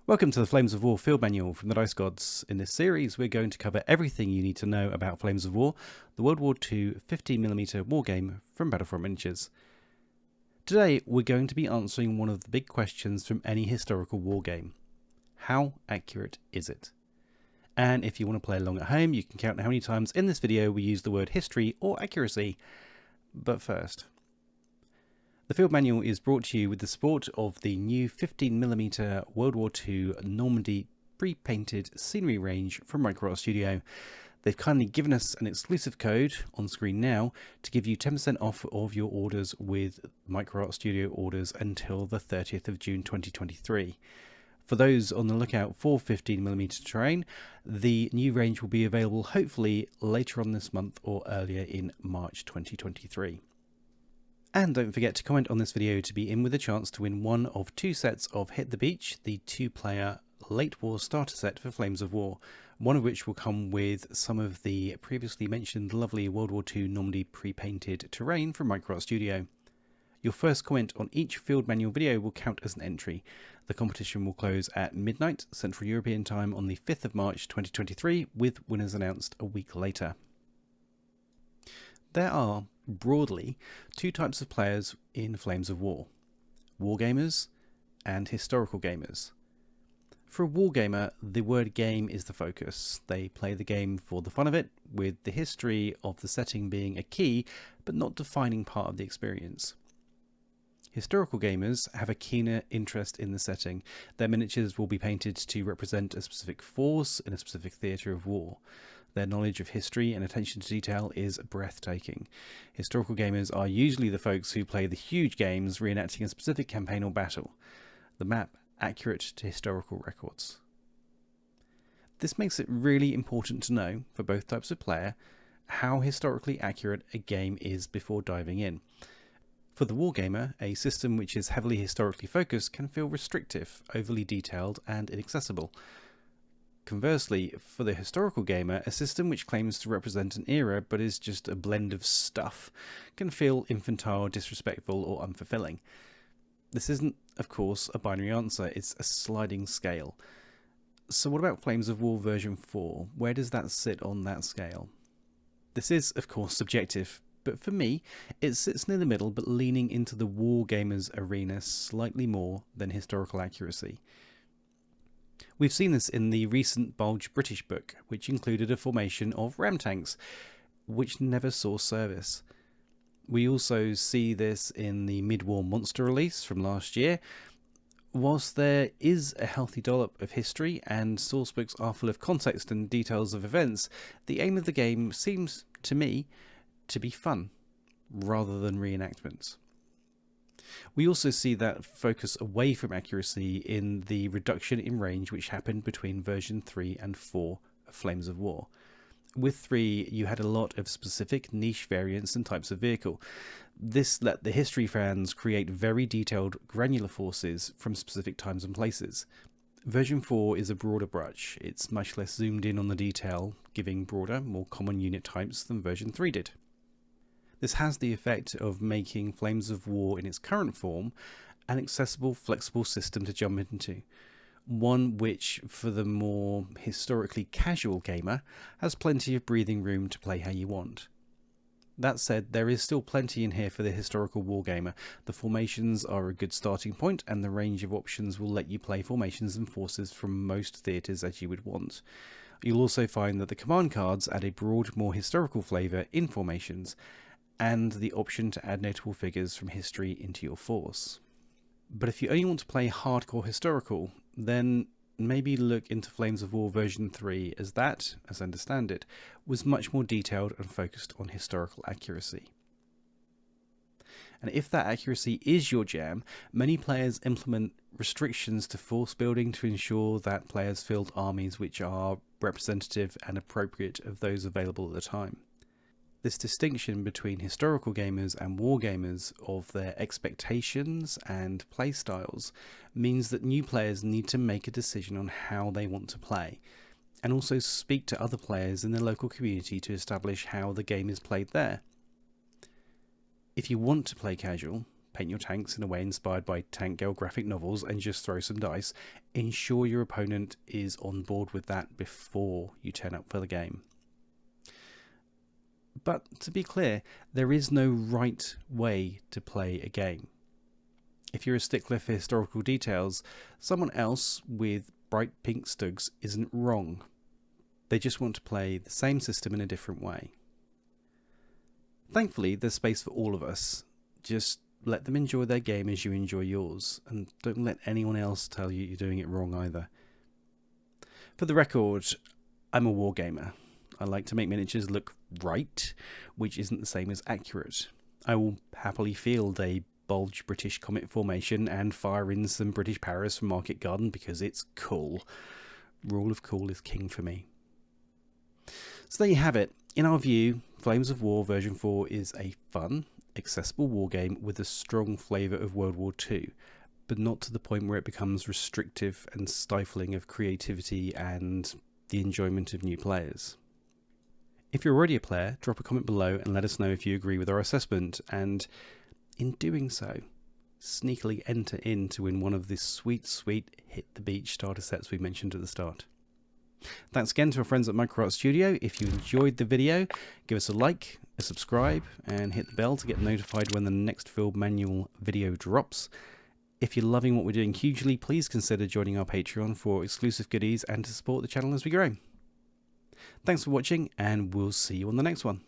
Welcome to the Flames of War Field Manual from the Dice Gods. In this series, we're going to cover everything you need to know about Flames of War, the World War II 15mm wargame from Battlefront Miniatures. Today, we're going to be answering one of the big questions from any historical wargame. How accurate is it? And if you want to play along at home, you can count how many times in this video we use the word history or accuracy. But first, the Field Manual is brought to you with the support of the new 15mm World War II Normandy pre-painted scenery range from Micro Studio. They've kindly given us an exclusive code on screen now to give you 10% off of your orders with Micro Studio orders until the 30th of June 2023. For those on the lookout for 15mm terrain, the new range will be available hopefully later on this month or earlier in March 2023. And don't forget to comment on this video to be in with a chance to win one of two sets of Hit the Beach, the two-player late war starter set for Flames of War, one of which will come with some of the previously mentioned lovely World War II Normandy pre-painted terrain from Micro Studio. Your first comment on each Field Manual video will count as an entry. The competition will close at midnight Central European Time on the 5th of March 2023, with winners announced a week later. There are, broadly, two types of players in Flames of War: wargamers and historical gamers. For a wargamer, the word game is the focus. They play the game for the fun of it, with the history of the setting being a key, but not defining part of the experience. Historical gamers have a keener interest in the setting. Their miniatures will be painted to represent a specific force in a specific theatre of war. Their knowledge of history and attention to detail is breathtaking. Historical gamers are usually the folks who play the huge games reenacting a specific campaign or battle. The map accurate to historical records. This makes it really important to know, for both types of player, how historically accurate a game is before diving in. For the wargamer, a system which is heavily historically focused can feel restrictive, overly detailed, and inaccessible. Conversely, for the historical gamer, a system which claims to represent an era but is just a blend of stuff can feel infantile, disrespectful, or unfulfilling. This isn't, of course, a binary answer, it's a sliding scale. So what about Flames of War version 4? Where does that sit on that scale? This is, of course, subjective, but for me, it sits near the middle but leaning into the wargamer's arena slightly more than historical accuracy. We've seen this in the recent Bulge British book, which included a formation of ram tanks, which never saw service. We also see this in the mid-war monster release from last year. Whilst there is a healthy dollop of history and sourcebooks are full of context and details of events, the aim of the game seems, to me, to be fun, rather than reenactments. We also see that focus away from accuracy in the reduction in range which happened between version 3 and 4 of Flames of War. With 3, you had a lot of specific niche variants and types of vehicle. This let the history fans create very detailed, granular forces from specific times and places. Version 4 is a broader brush. It's much less zoomed in on the detail, giving broader, more common unit types than version 3 did. This has the effect of making Flames of War in its current form an accessible, flexible system to jump into. One which, for the more historically casual gamer, has plenty of breathing room to play how you want. That said, there is still plenty in here for the historical wargamer. The formations are a good starting point, and the range of options will let you play formations and forces from most theatres as you would want. You'll also find that the command cards add a broad, more historical flavour in formations, and the option to add notable figures from history into your force. But if you only want to play hardcore historical, then maybe look into Flames of War version 3, as that, as I understand it, was much more detailed and focused on historical accuracy. And if that accuracy is your jam, many players implement restrictions to force building to ensure that players field armies which are representative and appropriate of those available at the time. This distinction between historical gamers and wargamers of their expectations and playstyles means that new players need to make a decision on how they want to play, and also speak to other players in their local community to establish how the game is played there. If you want to play casual, paint your tanks in a way inspired by Tank Girl graphic novels and just throw some dice, ensure your opponent is on board with that before you turn up for the game. But to be clear, there is no right way to play a game. If you're a stickler for historical details, someone else with bright pink stugs isn't wrong. They just want to play the same system in a different way. Thankfully, there's space for all of us. Just let them enjoy their game as you enjoy yours, and don't let anyone else tell you you're doing it wrong either. For the record, I'm a wargamer. I like to make miniatures look right, which isn't the same as accurate. I will happily field a bulge British comet formation and fire in some British paras from Market Garden because it's cool. Rule of cool is king for me. So there you have it. In our view, Flames of War version 4 is a fun, accessible wargame with a strong flavour of World War II, but not to the point where it becomes restrictive and stifling of creativity and the enjoyment of new players. If you're already a player, drop a comment below and let us know if you agree with our assessment, and in doing so, sneakily enter in to win one of the sweet Hit the Beach starter sets we mentioned at the start. Thanks again to our friends at Micro Art Studio. If you enjoyed the video, give us a like, a subscribe, and hit the bell to get notified when the next field manual video drops. If you're loving what we're doing hugely, please consider joining our Patreon for exclusive goodies and to support the channel as we grow. Thanks for watching, and we'll see you on the next one.